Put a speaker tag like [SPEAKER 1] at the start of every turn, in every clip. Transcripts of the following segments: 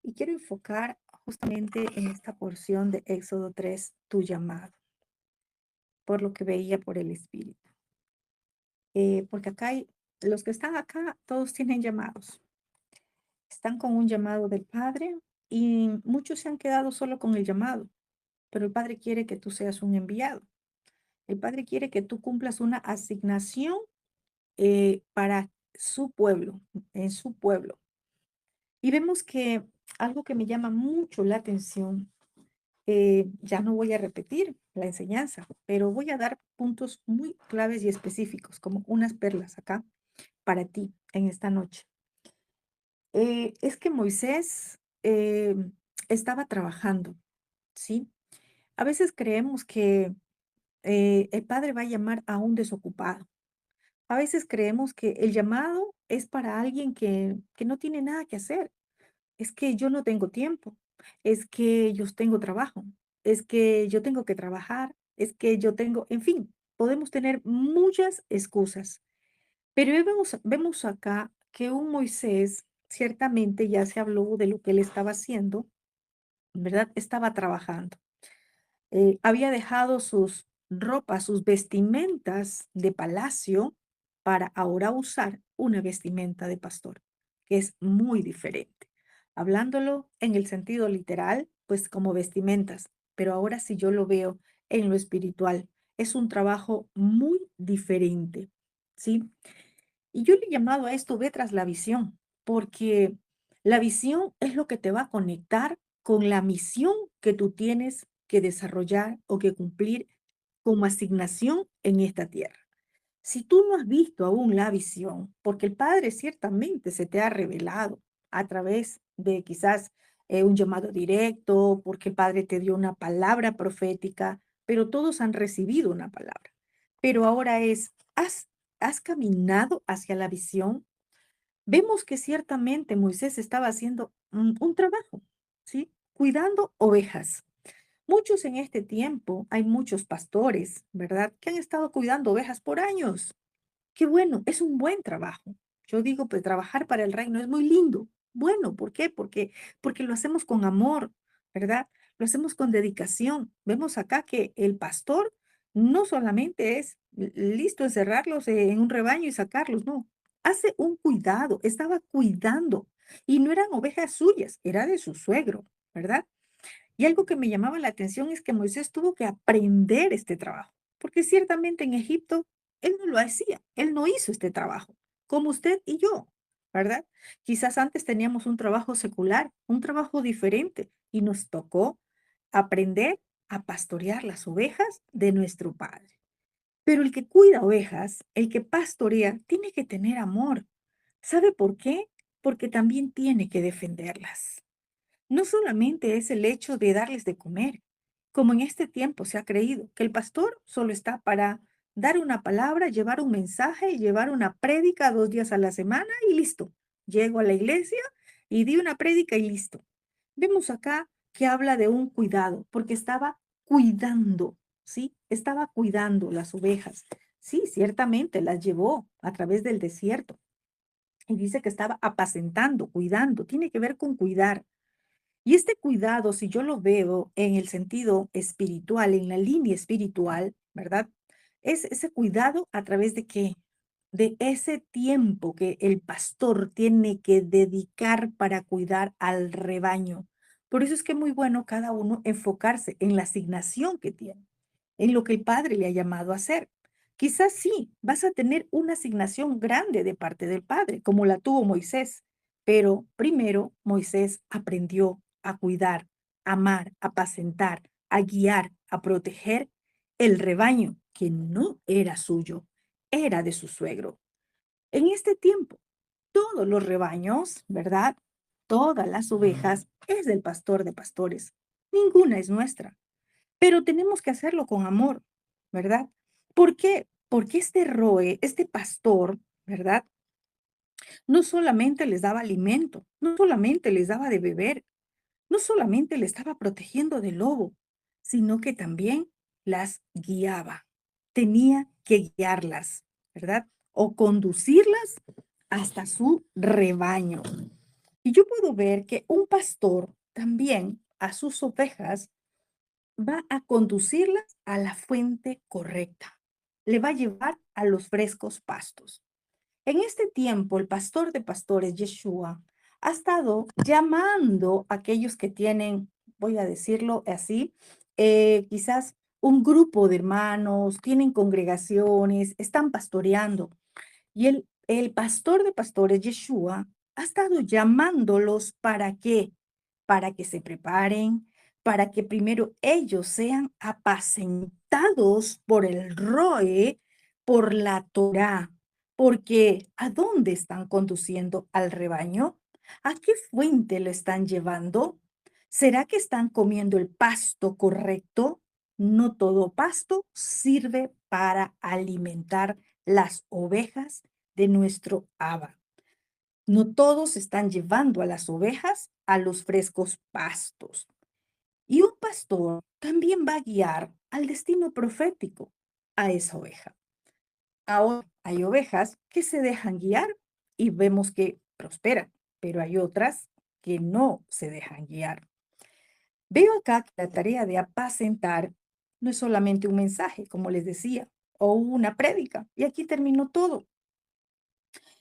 [SPEAKER 1] Y quiero enfocar justamente en esta porción de Éxodo 3, tu llamado, por lo que veía por el Espíritu. Porque acá hay, los que están acá, todos tienen llamados. Están con un llamado del Padre y muchos se han quedado solo con el llamado, pero el Padre quiere que tú seas un enviado. El Padre quiere que tú cumplas una asignación para su pueblo, en su pueblo. Y vemos que algo que me llama mucho la atención. Ya no voy a repetir la enseñanza, pero voy a dar puntos muy claves y específicos, como unas perlas acá para ti en esta noche. Es que Moisés estaba trabajando, ¿sí? A veces creemos que el Padre va a llamar a un desocupado. A veces creemos que el llamado es para alguien que no tiene nada que hacer. Es que yo no tengo tiempo, es que yo tengo trabajo, es que yo tengo que trabajar, es que yo tengo, en fin, podemos tener muchas excusas, pero vemos acá que un Moisés, ciertamente ya se habló de lo que él estaba haciendo, ¿verdad? Estaba trabajando. Había dejado sus ropas, sus vestimentas de palacio para ahora usar una vestimenta de pastor, que es muy diferente. Hablándolo en el sentido literal, pues como vestimentas, pero ahora si yo lo veo en lo espiritual, es un trabajo muy diferente, ¿sí? Y yo le he llamado a esto ve tras la visión, porque la visión es lo que te va a conectar con la misión que tú tienes que desarrollar o que cumplir como asignación en esta tierra. Si tú no has visto aún la visión, porque el Padre ciertamente se te ha revelado a través de quizás un llamado directo, porque el Padre te dio una palabra profética, pero todos han recibido una palabra. Pero ahora es, ¿has caminado hacia la visión? Vemos que ciertamente Moisés estaba haciendo un trabajo, ¿sí? Cuidando ovejas. Muchos en este tiempo, hay muchos pastores, ¿verdad? Que han estado cuidando ovejas por años. Qué bueno, es un buen trabajo. Yo digo, pues trabajar para el reino es muy lindo. Bueno, ¿por qué? Porque lo hacemos con amor, ¿verdad? Lo hacemos con dedicación. Vemos acá que el pastor no solamente es listo encerrarlos en un rebaño y sacarlos, no. Hace un cuidado, estaba cuidando. Y no eran ovejas suyas, era de su suegro, ¿verdad? Y algo que me llamaba la atención es que Moisés tuvo que aprender este trabajo, porque ciertamente en Egipto él no lo hacía, él no hizo este trabajo, como usted y yo, ¿verdad? Quizás antes teníamos un trabajo secular, un trabajo diferente, y nos tocó aprender a pastorear las ovejas de nuestro Padre. Pero el que cuida ovejas, el que pastorea, tiene que tener amor. ¿Sabe por qué? Porque también tiene que defenderlas. No solamente es el hecho de darles de comer, como en este tiempo se ha creído, que el pastor solo está para dar una palabra, llevar un mensaje, llevar una prédica 2 días a la semana y listo. Llego a la iglesia y di una prédica y listo. Vemos acá que habla de un cuidado, porque estaba cuidando, ¿sí? Estaba cuidando las ovejas. Sí, ciertamente las llevó a través del desierto. Y dice que estaba apacentando, cuidando. Tiene que ver con cuidar. Y este cuidado, si yo lo veo en el sentido espiritual, en la línea espiritual, ¿verdad? Es ese cuidado a través de qué? De ese tiempo que el pastor tiene que dedicar para cuidar al rebaño. Por eso es que es muy bueno cada uno enfocarse en la asignación que tiene, en lo que el Padre le ha llamado a hacer. Quizás sí, vas a tener una asignación grande de parte del Padre, como la tuvo Moisés, pero primero Moisés aprendió a cuidar, a amar, a apacentar, a guiar, a proteger el rebaño que no era suyo, era de su suegro. En este tiempo, todos los rebaños, ¿verdad? Todas las ovejas es del pastor de pastores. Ninguna es nuestra, pero tenemos que hacerlo con amor, ¿verdad? ¿Por qué? Porque este roe, este pastor, ¿verdad? No solamente les daba alimento, no solamente les daba de beber, no solamente le estaba protegiendo del lobo, sino que también las guiaba. Tenía que guiarlas, ¿verdad? O conducirlas hasta su rebaño. Y yo puedo ver que un pastor también a sus ovejas va a conducirlas a la fuente correcta. Le va a llevar a los frescos pastos. En este tiempo, el pastor de pastores, Yeshua, ha estado llamando a aquellos que tienen, voy a decirlo así, quizás un grupo de hermanos, tienen congregaciones, están pastoreando. Y el pastor de pastores, Yeshua, ha estado llamándolos ¿para qué? Para que se preparen, para que primero ellos sean apacentados por el Roe, por la Torá, porque ¿a dónde están conduciendo al rebaño? ¿A qué fuente lo están llevando? ¿Será que están comiendo el pasto correcto? No todo pasto sirve para alimentar las ovejas de nuestro Abba. No todos están llevando a las ovejas a los frescos pastos. Y un pastor también va a guiar al destino profético a esa oveja. Ahora hay ovejas que se dejan guiar y vemos que prosperan, pero hay otras que no se dejan guiar. Veo acá que la tarea de apacentar no es solamente un mensaje, como les decía, o una prédica, y aquí terminó todo.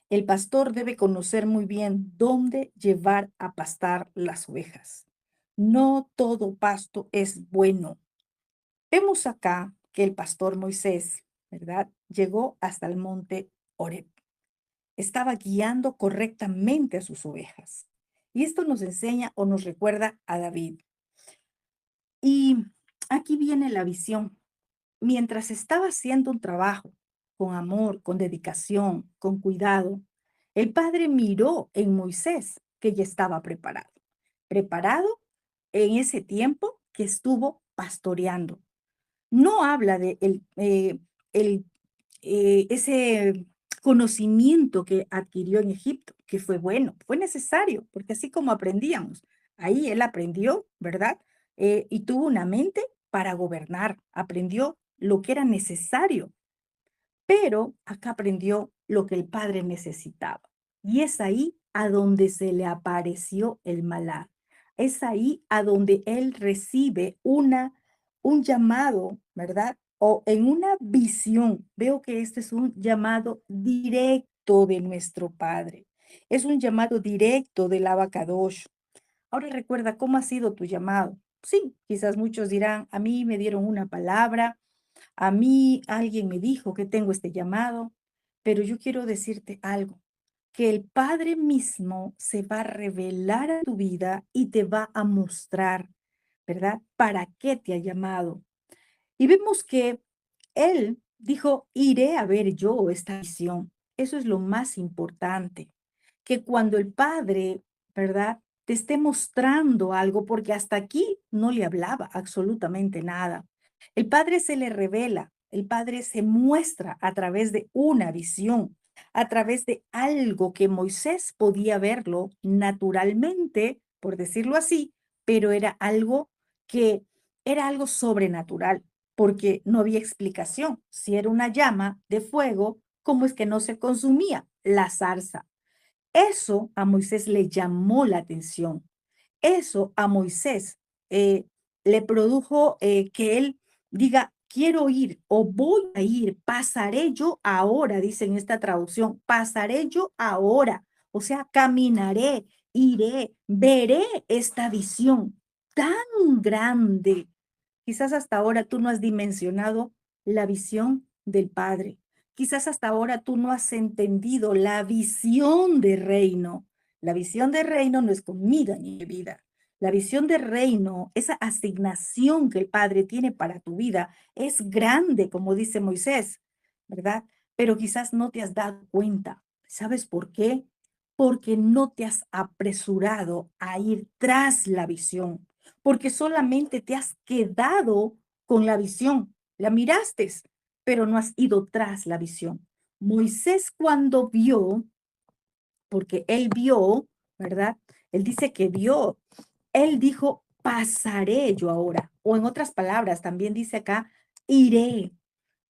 [SPEAKER 1] El pastor debe conocer muy bien dónde llevar a pastar las ovejas. No todo pasto es bueno. Vemos acá que el pastor Moisés, ¿verdad? Llegó hasta el monte Horeb. Estaba guiando correctamente a sus ovejas. Y esto nos enseña o nos recuerda a David. Y aquí viene la visión. Mientras estaba haciendo un trabajo con amor, con dedicación, con cuidado, el Padre miró en Moisés que ya estaba preparado. Preparado en ese tiempo que estuvo pastoreando. No habla de el, ese conocimiento que adquirió en Egipto, que fue bueno, fue necesario, porque así como aprendíamos, ahí él aprendió, ¿verdad? Y tuvo una mente para gobernar, aprendió lo que era necesario, pero acá aprendió lo que el padre necesitaba. Y es ahí a donde se le apareció el malá. Es ahí a donde él recibe un llamado, ¿verdad? O en una visión. Veo que este es un llamado directo de nuestro Padre. Es un llamado directo del Abacadosh. Ahora recuerda cómo ha sido tu llamado. Sí, quizás muchos dirán, a mí me dieron una palabra, a mí alguien me dijo que tengo este llamado, pero yo quiero decirte algo, que el Padre mismo se va a revelar a tu vida y te va a mostrar, ¿verdad? ¿Para qué te ha llamado? Y vemos que él dijo, iré a ver yo esta visión. Eso es lo más importante, que cuando el Padre, ¿verdad? Te esté mostrando algo, porque hasta aquí no le hablaba absolutamente nada. El Padre se le revela, el Padre se muestra a través de una visión, a través de algo que Moisés podía verlo naturalmente, por decirlo así, pero era algo sobrenatural porque no había explicación. Si era una llama de fuego, ¿cómo es que no se consumía la zarza? Eso a Moisés le llamó la atención. Eso a Moisés le produjo que él diga, quiero ir o voy a ir, pasaré yo ahora, dice en esta traducción, pasaré yo ahora. O sea, caminaré, iré, veré esta visión tan grande. Quizás hasta ahora tú no has dimensionado la visión del Padre. Quizás hasta ahora tú no has entendido la visión de reino. La visión de reino no es comida ni bebida. La visión de reino, esa asignación que el Padre tiene para tu vida, es grande, como dice Moisés, ¿verdad? Pero quizás no te has dado cuenta. ¿Sabes por qué? Porque no te has apresurado a ir tras la visión, porque solamente te has quedado con la visión. La miraste, pero no has ido tras la visión. Moisés cuando vio, porque él vio, ¿verdad? Él dice que vio, él dijo, pasaré yo ahora. O en otras palabras, también dice acá, iré.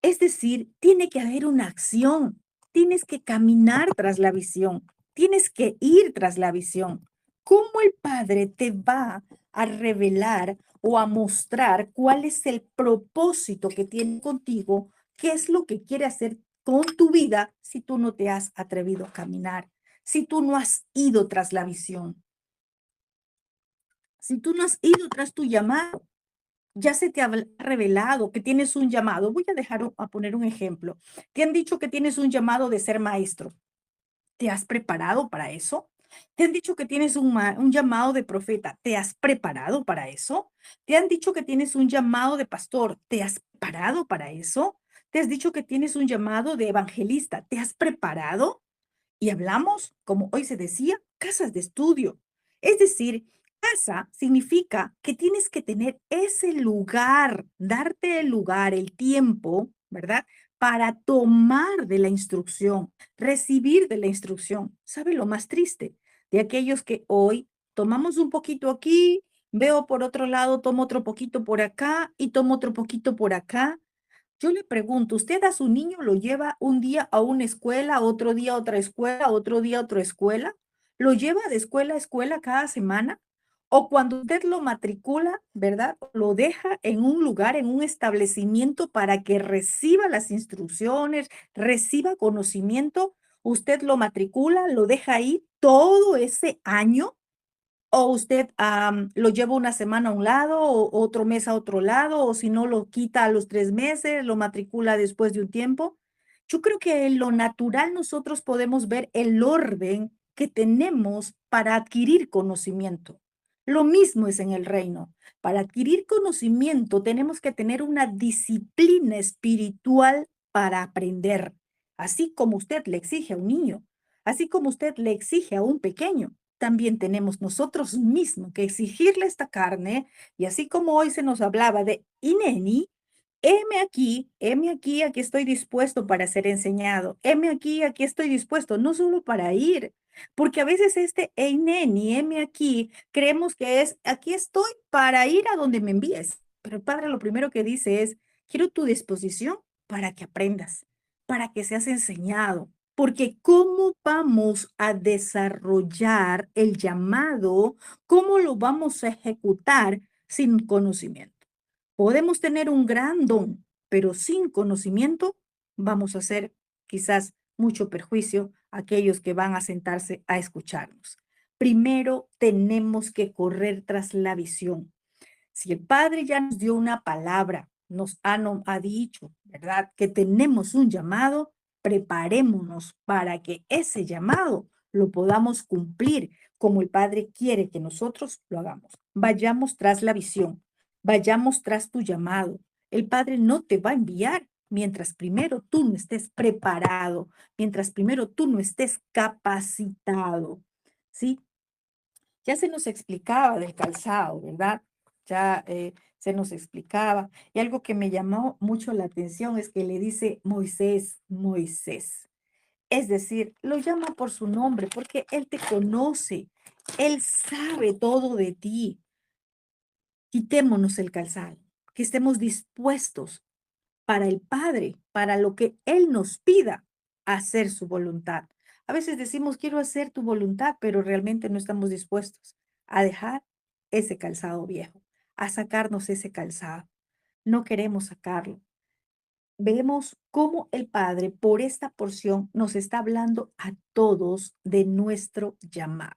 [SPEAKER 1] Es decir, tiene que haber una acción. Tienes que caminar tras la visión. Tienes que ir tras la visión. ¿cómo el Padre te va a revelar o a mostrar cuál es el propósito que tiene contigo? ¿Qué es lo que quiere hacer con tu vida si tú no te has atrevido a caminar? Si tú no has ido tras la visión, si tú no has ido tras tu llamado, ya se te ha revelado que tienes un llamado. Voy a a poner un ejemplo. Te han dicho que tienes un llamado de ser maestro. ¿Te has preparado para eso? ¿Te han dicho que tienes un llamado de profeta? ¿Te has preparado para eso? ¿Te han dicho que tienes un llamado de pastor? ¿Te has preparado para eso? ¿Te has dicho que tienes un llamado de evangelista? ¿Te has preparado? Y hablamos, como hoy se decía, casas de estudio. Es decir, casa significa que tienes que tener ese lugar, darte el lugar, el tiempo, ¿verdad? Para tomar de la instrucción, recibir de la instrucción. ¿Sabe lo más triste? De aquellos que hoy tomamos un poquito aquí, veo por otro lado, tomo otro poquito por acá y tomo otro poquito por acá. Yo le pregunto, ¿usted a su niño lo lleva un día a una escuela, otro día a otra escuela, otro día a otra escuela? ¿Lo lleva de escuela a escuela cada semana? ¿O cuando usted lo matricula, verdad? Lo deja en un lugar, en un establecimiento para que reciba las instrucciones, reciba conocimiento. Usted lo matricula, lo deja ahí todo ese año o usted, lo lleva una semana a un lado, o otro mes a otro lado, o si no, lo quita a los 3 meses, lo matricula después de un tiempo. Yo creo que en lo natural nosotros podemos ver el orden que tenemos para adquirir conocimiento. Lo mismo es en el reino. Para adquirir conocimiento tenemos que tener una disciplina espiritual para aprender, así como usted le exige a un niño, así como usted le exige a un pequeño también tenemos nosotros mismos que exigirle esta carne, y así como hoy se nos hablaba de Ineni, heme aquí, aquí estoy dispuesto para ser enseñado, heme aquí estoy dispuesto, no solo para ir, porque a veces este Eineni, heme aquí, creemos que es, aquí estoy para ir a donde me envíes, pero el Padre lo primero que dice es, quiero tu disposición para que aprendas, para que seas enseñado, porque ¿cómo vamos a desarrollar el llamado? ¿Cómo lo vamos a ejecutar sin conocimiento? Podemos tener un gran don, pero sin conocimiento vamos a hacer quizás mucho perjuicio a aquellos que van a sentarse a escucharnos. Primero tenemos que correr tras la visión. Si el Padre ya nos dio una palabra, ha dicho, ¿verdad? Que tenemos un llamado, preparémonos para que ese llamado lo podamos cumplir como el Padre quiere que nosotros lo hagamos. Vayamos tras la visión, vayamos tras tu llamado. El Padre no te va a enviar mientras primero tú no estés preparado, mientras primero tú no estés capacitado, ¿sí? Ya se nos explicaba del calzado, ¿verdad? Ya se nos explicaba. Y algo que me llamó mucho la atención es que le dice Moisés, Moisés. Es decir, lo llama por su nombre porque él te conoce, él sabe todo de ti. Quitémonos el calzado, que estemos dispuestos para el Padre, para lo que Él nos pida, hacer su voluntad. A veces decimos, quiero hacer tu voluntad, pero realmente no estamos dispuestos a dejar ese calzado viejo, a sacarnos ese calzado. No queremos sacarlo. Vemos cómo el Padre, por esta porción, nos está hablando a todos de nuestro llamado.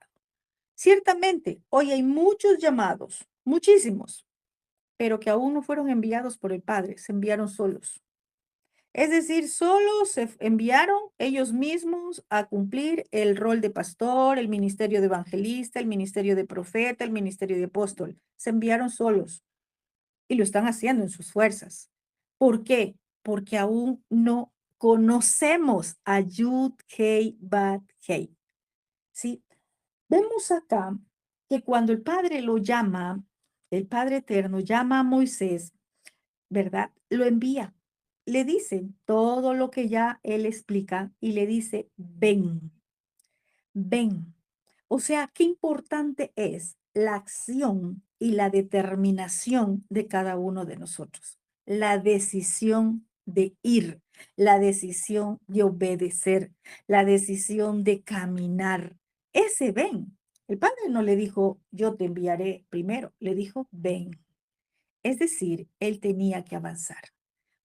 [SPEAKER 1] Ciertamente, hoy hay muchos llamados, muchísimos, pero que aún no fueron enviados por el Padre, se enviaron solos. Es decir, solo se enviaron ellos mismos a cumplir el rol de pastor, el ministerio de evangelista, el ministerio de profeta, el ministerio de apóstol. Se enviaron solos y lo están haciendo en sus fuerzas. ¿Por qué? Porque aún no conocemos a Yud, Hei, Bat, Hei. ¿Sí? Vemos acá que cuando el Padre lo llama, el Padre Eterno llama a Moisés, ¿verdad? Lo envía. Le dice todo lo que ya él explica y le dice, ven, ven. O sea, qué importante es la acción y la determinación de cada uno de nosotros. La decisión de ir, la decisión de obedecer, la decisión de caminar. Ese ven. El padre no le dijo, yo te enviaré primero, le dijo, ven. Es decir, él tenía que avanzar,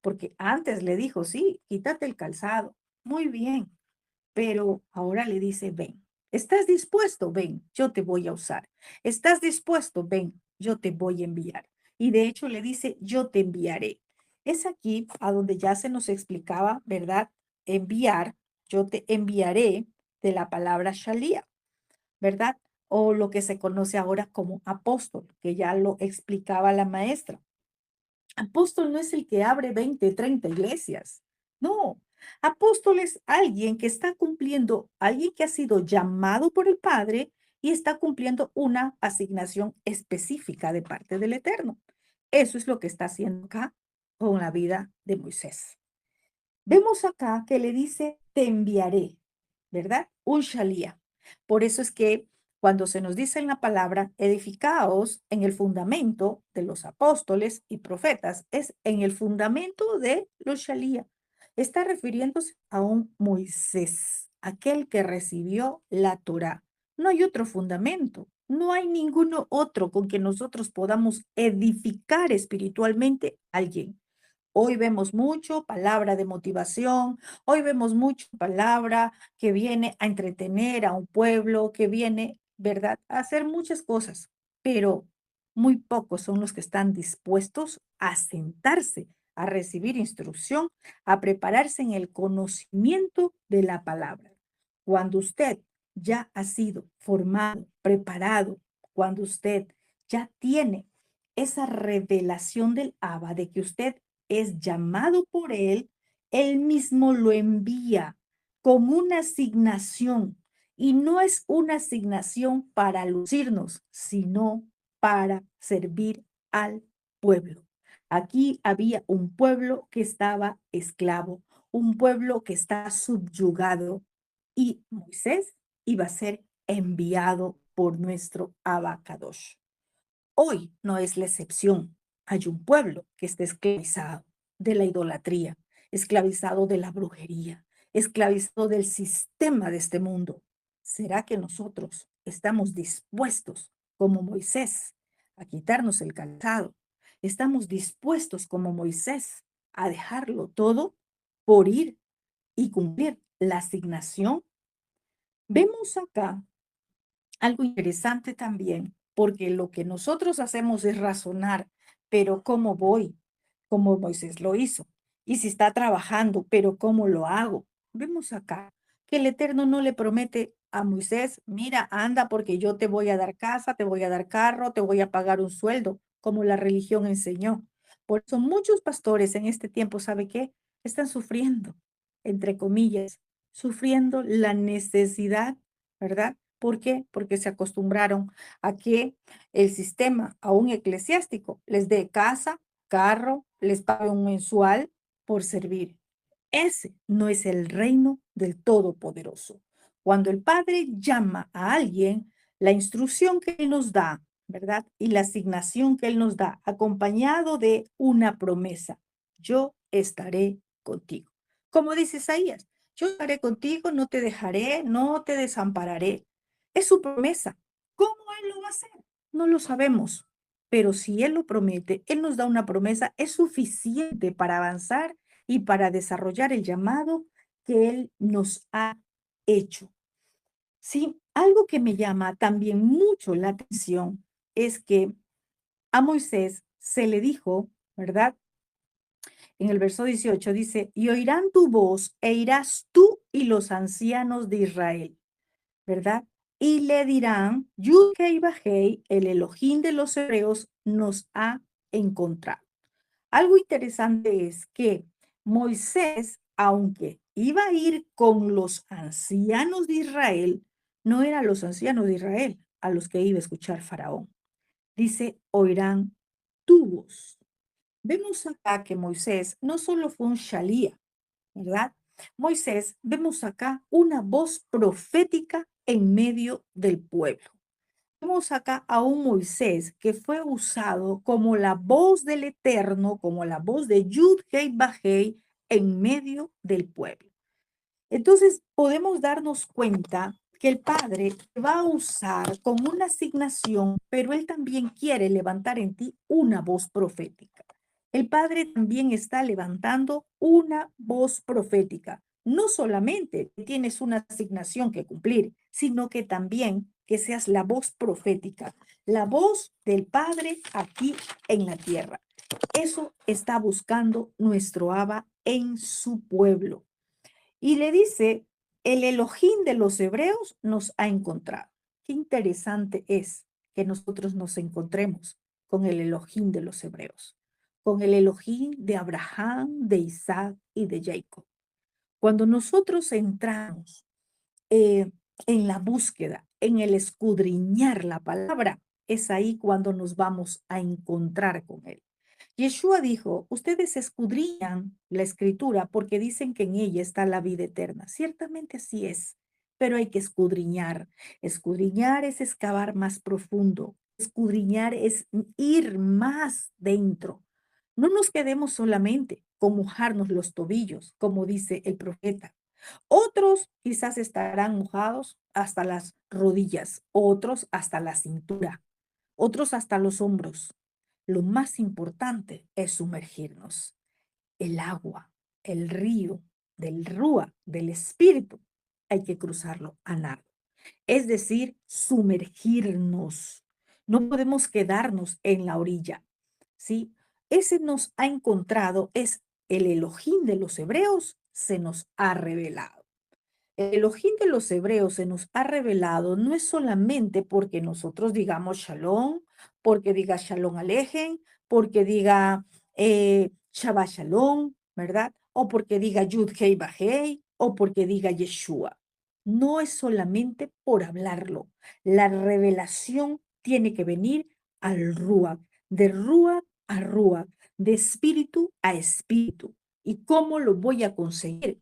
[SPEAKER 1] porque antes le dijo, sí, quítate el calzado, muy bien, pero ahora le dice, ven. ¿Estás dispuesto? Ven, yo te voy a usar. ¿Estás dispuesto? Ven, yo te voy a enviar. Y de hecho le dice, yo te enviaré. Es aquí a donde ya se nos explicaba, ¿verdad? Enviar, yo te enviaré de la palabra shalía, ¿verdad? O lo que se conoce ahora como apóstol, que ya lo explicaba la maestra. Apóstol no es el que abre 20, 30 iglesias. No, apóstol es alguien que está cumpliendo, alguien que ha sido llamado por el Padre y está cumpliendo una asignación específica de parte del Eterno. Eso es lo que está haciendo acá con la vida de Moisés. Vemos acá que le dice, te enviaré, ¿verdad? Un shalía. Por eso es que cuando se nos dice en la palabra, edificaos en el fundamento de los apóstoles y profetas, es en el fundamento de los shalía. Está refiriéndose a un Moisés, aquel que recibió la Torá. No hay otro fundamento, no hay ninguno otro con que nosotros podamos edificar espiritualmente a alguien. Hoy vemos mucho palabra de motivación, hoy vemos mucho palabra que viene a entretener a un pueblo, que viene, ¿verdad?, a hacer muchas cosas, pero muy pocos son los que están dispuestos a sentarse, a recibir instrucción, a prepararse en el conocimiento de la palabra. Cuando usted ya ha sido formado, preparado, cuando usted ya tiene esa revelación del Abba de que usted es llamado por él mismo lo envía con una asignación. Y no es una asignación para lucirnos, sino para servir al pueblo. Aquí había un pueblo que estaba esclavo, un pueblo que está subyugado, y Moisés iba a ser enviado por nuestro Abacadosh. Hoy no es la excepción. Hay un pueblo que está esclavizado de la idolatría, esclavizado de la brujería, esclavizado del sistema de este mundo. ¿Será que nosotros estamos dispuestos, como Moisés, a quitarnos el calzado? ¿Estamos dispuestos, como Moisés, a dejarlo todo por ir y cumplir la asignación? Vemos acá algo interesante también, porque lo que nosotros hacemos es razonar, pero ¿cómo voy? Como Moisés lo hizo. Y si está trabajando, pero ¿cómo lo hago? Vemos acá que el Eterno no le promete a Moisés, mira, anda porque yo te voy a dar casa, te voy a dar carro, te voy a pagar un sueldo, como la religión enseñó. Por eso muchos pastores en este tiempo, ¿sabe qué? Están sufriendo, entre comillas, sufriendo la necesidad, ¿verdad? ¿Por qué? Porque se acostumbraron a que el sistema, aún eclesiástico, les dé casa, carro, les pague un mensual por servir. Ese no es el reino del Todopoderoso. Cuando el Padre llama a alguien, la instrucción que Él nos da, ¿verdad? Y la asignación que Él nos da, acompañado de una promesa, yo estaré contigo. Como dice Isaías, yo estaré contigo, no te dejaré, no te desampararé. Es su promesa. ¿Cómo Él lo va a hacer? No lo sabemos. Pero si Él lo promete, Él nos da una promesa, es suficiente para avanzar y para desarrollar el llamado que Él nos ha hecho. Sí, algo que me llama también mucho la atención es que a Moisés se le dijo, ¿verdad? En el verso 18 dice, y oirán tu voz e irás tú y los ancianos de Israel, ¿verdad? Y le dirán, Yudhei Bajei, el Elohim de los hebreos, nos ha encontrado. Algo interesante es que Moisés, aunque iba a ir con los ancianos de Israel, no eran los ancianos de Israel a los que iba a escuchar Faraón. Dice, oirán tu voz. Vemos acá que Moisés no solo fue un shalía, ¿verdad? Moisés, vemos acá una voz profética en medio del pueblo. Vemos acá a un Moisés que fue usado como la voz del Eterno, como la voz de Yud-Hei Bajei en medio del pueblo. Entonces podemos darnos cuenta que el Padre te va a usar con una asignación, pero Él también quiere levantar en ti una voz profética. El Padre también está levantando una voz profética. No solamente tienes una asignación que cumplir, sino que también que seas la voz profética, la voz del Padre aquí en la tierra. Eso está buscando nuestro Abba en su pueblo. Y le dice, el Elohim de los hebreos nos ha encontrado. Qué interesante es que nosotros nos encontremos con el Elohim de los hebreos, con el Elohim de Abraham, de Isaac y de Jacob. Cuando nosotros entramos eh, en la búsqueda, en el escudriñar la palabra, es ahí cuando nos vamos a encontrar con Él. Yeshua dijo, ustedes escudriñan la escritura porque dicen que en ella está la vida eterna. Ciertamente así es, pero hay que escudriñar. Escudriñar es excavar más profundo. Escudriñar es ir más dentro. No nos quedemos solamente con mojarnos los tobillos, como dice el profeta. Otros quizás estarán mojados hasta las rodillas, otros hasta la cintura, otros hasta los hombros. Lo más importante es sumergirnos. El agua, el río del Rúa, del Espíritu, hay que cruzarlo a nado. Es decir, sumergirnos. No podemos quedarnos en la orilla, ¿sí? Ese nos ha encontrado, es el Elohim de los hebreos, se nos ha revelado. El Elohim de los hebreos se nos ha revelado no es solamente porque nosotros digamos shalom, porque diga shalom alejen, porque diga Shabbat shalom, ¿verdad? O porque diga Yud Hei Bajei, o porque diga Yeshua. No es solamente por hablarlo. La revelación tiene que venir al Ruach, de Ruach a Ruach, de espíritu a espíritu. ¿Y cómo lo voy a conseguir?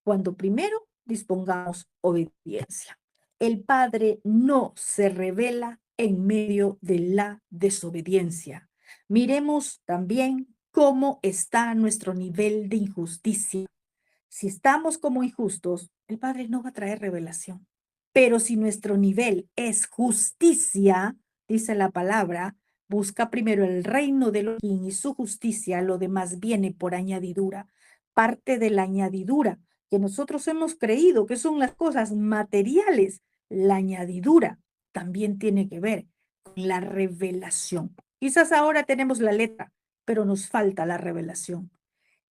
[SPEAKER 1] Cuando primero dispongamos obediencia. El Padre no se revela en medio de la desobediencia. Miremos también cómo está nuestro nivel de injusticia. Si estamos como injustos, el Padre no va a traer revelación. Pero si nuestro nivel es justicia, dice la palabra, busca primero el reino de Elohim y su justicia, lo demás viene por añadidura. Parte de la añadidura que nosotros hemos creído que son las cosas materiales, la añadidura también tiene que ver con la revelación. Quizás ahora tenemos la letra, pero nos falta la revelación.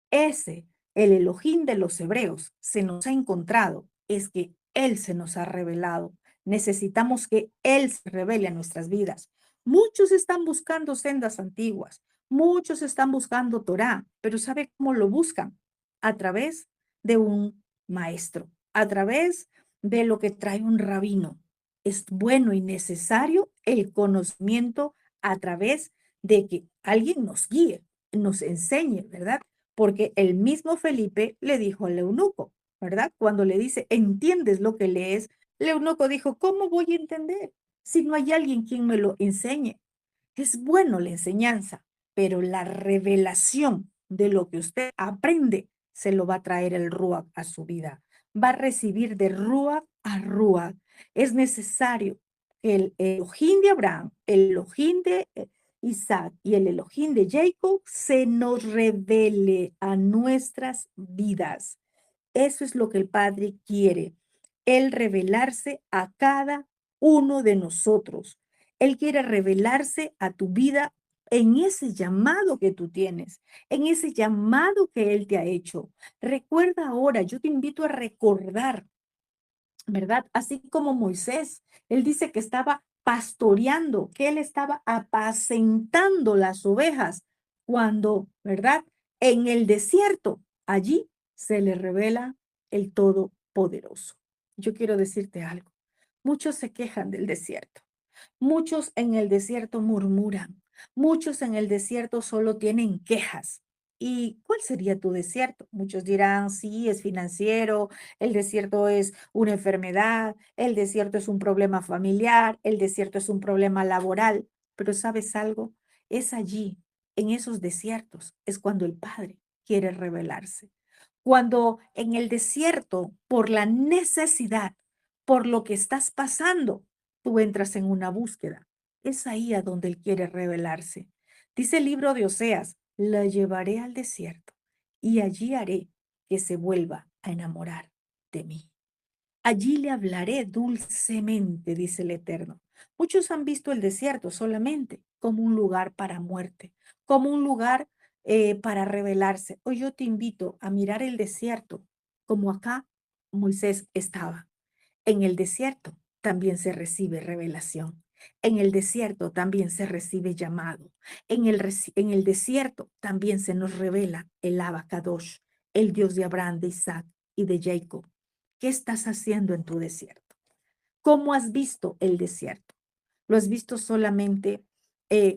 [SPEAKER 1] Ese, el Elohim de los hebreos, se nos ha encontrado, es que Él se nos ha revelado. Necesitamos que Él se revele a nuestras vidas. Muchos están buscando sendas antiguas, muchos están buscando Torá, pero ¿sabe cómo lo buscan? A través de un maestro, a través de lo que trae un rabino. Es bueno y necesario el conocimiento a través de que alguien nos guíe, nos enseñe, ¿verdad? Porque el mismo Felipe le dijo al eunuco, ¿verdad? Cuando le dice, ¿entiendes lo que lees? El eunuco dijo, ¿cómo voy a entender si no hay alguien quien me lo enseñe? Es bueno la enseñanza, pero la revelación de lo que usted aprende se lo va a traer el Ruach a su vida. Va a recibir de Ruach a Ruach. Es necesario que el Elohim de Abraham, el Elohim de Isaac y el Elohim de Jacob se nos revele a nuestras vidas. Eso es lo que el Padre quiere, el revelarse a cada uno de nosotros. Él quiere revelarse a tu vida en ese llamado que tú tienes, en ese llamado que Él te ha hecho. Recuerda ahora, yo te invito a recordar, ¿verdad? Así como Moisés, él dice que estaba pastoreando, que él estaba apacentando las ovejas cuando, ¿verdad? En el desierto, allí se le revela el Todopoderoso. Yo quiero decirte algo. Muchos se quejan del desierto. Muchos en el desierto murmuran. Muchos en el desierto solo tienen quejas. ¿Y cuál sería tu desierto? Muchos dirán, sí, es financiero, el desierto es una enfermedad, el desierto es un problema familiar, el desierto es un problema laboral. Pero ¿sabes algo? Es allí, en esos desiertos, es cuando el Padre quiere revelarse. Cuando en el desierto, por la necesidad, por lo que estás pasando, tú entras en una búsqueda. Es ahí a donde Él quiere revelarse. Dice el libro de Oseas, la llevaré al desierto y allí haré que se vuelva a enamorar de mí. Allí le hablaré dulcemente, dice el Eterno. Muchos han visto el desierto solamente como un lugar para muerte, como un lugar para rebelarse. Hoy yo te invito a mirar el desierto como acá Moisés estaba. En el desierto también se recibe revelación. En el desierto también se recibe llamado. En el desierto también se nos revela el Abacadosh, el Dios de Abraham, de Isaac y de Jacob. ¿Qué estás haciendo en tu desierto? ¿Cómo has visto el desierto? ¿Lo has visto solamente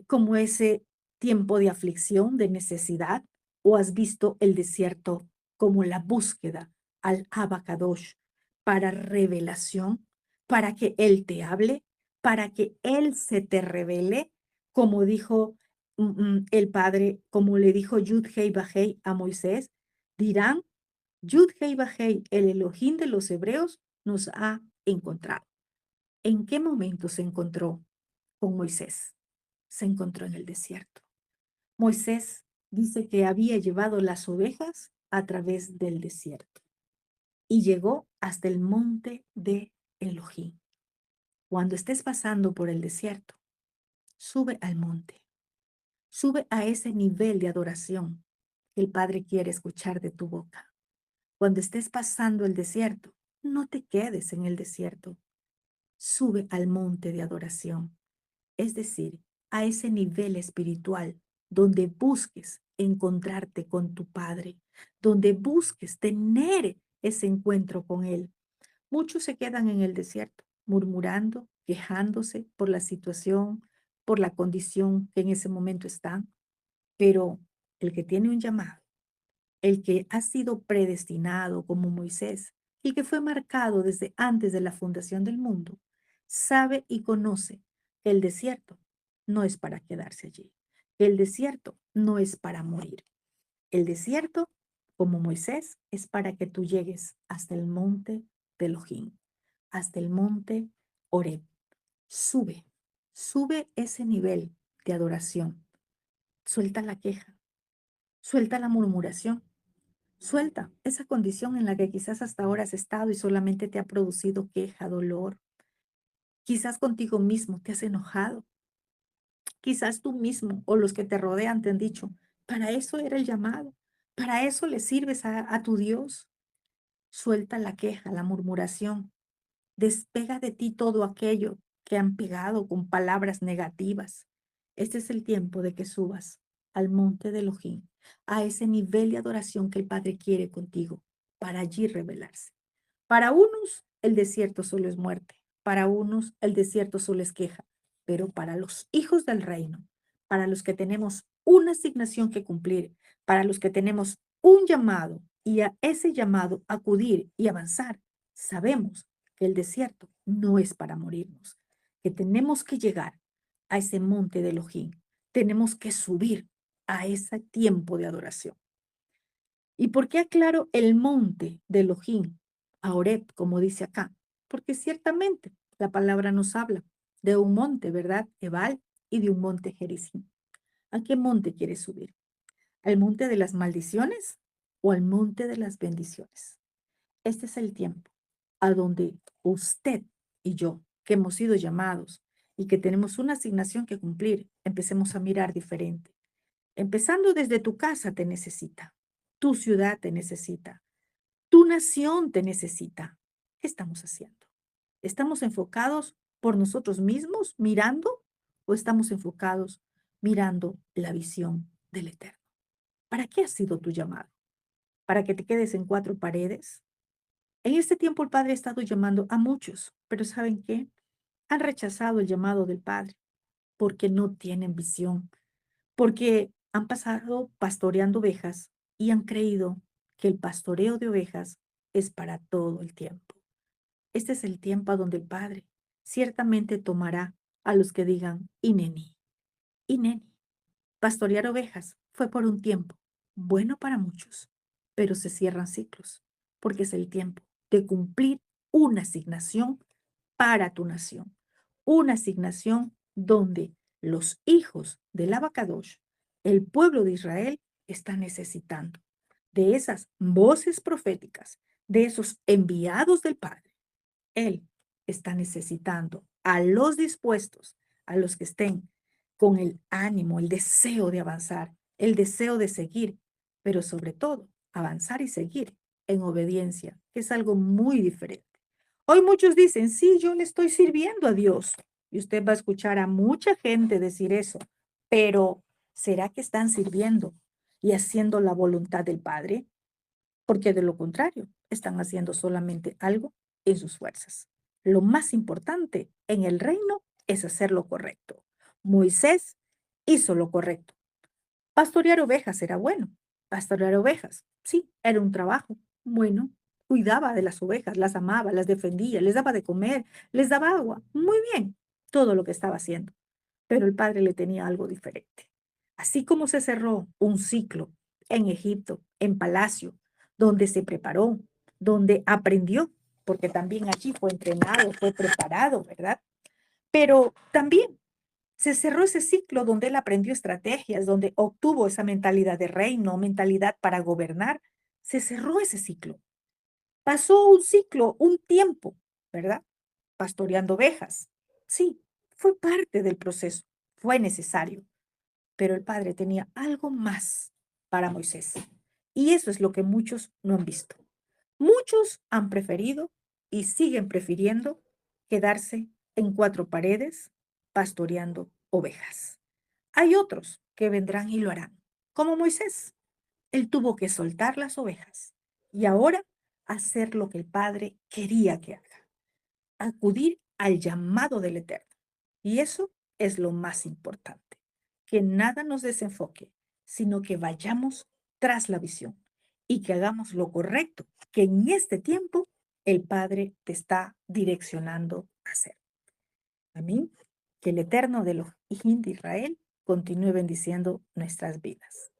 [SPEAKER 1] como ese tiempo de aflicción, de necesidad? ¿O has visto el desierto como la búsqueda al Abacadosh para revelación, para que Él te hable, para que Él se te revele, como dijo el Padre, como le dijo Yud Hei Bajei a Moisés? Dirán, Yud Hei Bajei, el Elohim de los hebreos, nos ha encontrado. ¿En qué momento se encontró con Moisés? Se encontró en el desierto. Moisés dice que había llevado las ovejas a través del desierto y llegó hasta el monte de Elohim. Cuando estés pasando por el desierto, sube al monte, sube a ese nivel de adoración que el Padre quiere escuchar de tu boca. Cuando estés pasando el desierto, no te quedes en el desierto, sube al monte de adoración, es decir, a ese nivel espiritual donde busques encontrarte con tu Padre, donde busques tener ese encuentro con Él. Muchos se quedan en el desierto, murmurando, quejándose por la situación, por la condición que en ese momento están, pero el que tiene un llamado, el que ha sido predestinado como Moisés, el que fue marcado desde antes de la fundación del mundo, sabe y conoce que el desierto no es para quedarse allí. El desierto no es para morir. El desierto, como Moisés, es para que tú llegues hasta el monte de Elohim, hasta el monte Horeb. Sube, sube ese nivel de adoración. Suelta la queja, suelta la murmuración. Suelta esa condición en la que quizás hasta ahora has estado y solamente te ha producido queja, dolor. Quizás contigo mismo te has enojado. Quizás tú mismo o los que te rodean te han dicho, para eso era el llamado, para eso le sirves a tu Dios. Suelta la queja, la murmuración. Despega de ti todo aquello que han pegado con palabras negativas. Este es el tiempo de que subas al monte de Elohim, a ese nivel de adoración que el Padre quiere contigo, para allí revelarse. Para unos, el desierto solo es muerte. Para unos, el desierto solo es queja. Pero para los hijos del reino, para los que tenemos una asignación que cumplir, para los que tenemos un llamado y a ese llamado acudir y avanzar, sabemos que el desierto no es para morirnos, que tenemos que llegar a ese monte de Elohim, tenemos que subir a ese tiempo de adoración. ¿Y por qué aclaro el monte de Elohim, a Horeb, como dice acá? Porque ciertamente la palabra nos habla de un monte, ¿verdad? Ebal, y de un monte Gerizim. ¿A qué monte quieres subir? ¿Al monte de las maldiciones o al monte de las bendiciones? Este es el tiempo a donde usted y yo, que hemos sido llamados y que tenemos una asignación que cumplir, empecemos a mirar diferente. Empezando desde tu casa te necesita, tu ciudad te necesita, tu nación te necesita. ¿Qué estamos haciendo? ¿Estamos enfocados por nosotros mismos mirando o estamos enfocados mirando la visión del Eterno? ¿Para qué ha sido tu llamado? ¿Para que te quedes en cuatro paredes? En este tiempo el Padre ha estado llamando a muchos, pero ¿saben qué? Han rechazado el llamado del Padre porque no tienen visión, porque han pasado pastoreando ovejas y han creído que el pastoreo de ovejas es para todo el tiempo. Este es el tiempo a donde el Padre ciertamente tomará a los que digan, Ineni. Pastorear ovejas fue por un tiempo, bueno para muchos, pero se cierran ciclos, porque es el tiempo de cumplir una asignación para tu nación, una asignación donde los hijos del Abacadosh, el pueblo de Israel, está necesitando de esas voces proféticas, de esos enviados del Padre. Él está necesitando a los dispuestos, a los que estén con el ánimo, el deseo de avanzar, el deseo de seguir, pero sobre todo avanzar y seguir en obediencia, que es algo muy diferente. Hoy muchos dicen, sí, yo le estoy sirviendo a Dios. Y usted va a escuchar a mucha gente decir eso, pero ¿será que están sirviendo y haciendo la voluntad del Padre? Porque de lo contrario, están haciendo solamente algo en sus fuerzas. Lo más importante en el reino es hacer lo correcto. Moisés hizo lo correcto. Pastorear ovejas era bueno. Pastorear ovejas, sí, era un trabajo bueno. Cuidaba de las ovejas, las amaba, las defendía, les daba de comer, les daba agua. Muy bien, todo lo que estaba haciendo. Pero el padre le tenía algo diferente. Así como se cerró un ciclo en Egipto, en palacio, donde se preparó, donde aprendió, porque también allí fue entrenado, fue preparado, ¿verdad? Pero también se cerró ese ciclo donde él aprendió estrategias, donde obtuvo esa mentalidad de reino, mentalidad para gobernar. Se cerró ese ciclo. Pasó un ciclo, un tiempo, ¿verdad? Pastoreando ovejas. Sí, fue parte del proceso, fue necesario, pero el Padre tenía algo más para Moisés. Y eso es lo que muchos no han visto. Muchos han preferido y siguen prefiriendo quedarse en cuatro paredes pastoreando ovejas. Hay otros que vendrán y lo harán, como Moisés. Él tuvo que soltar las ovejas y ahora hacer lo que el Padre quería que haga, acudir al llamado del Eterno. Y eso es lo más importante, que nada nos desenfoque, sino que vayamos tras la visión y que hagamos lo correcto, que en este tiempo el Padre te está direccionando a hacer. Amén. Que el Eterno de los hijos de Israel continúe bendiciendo nuestras vidas.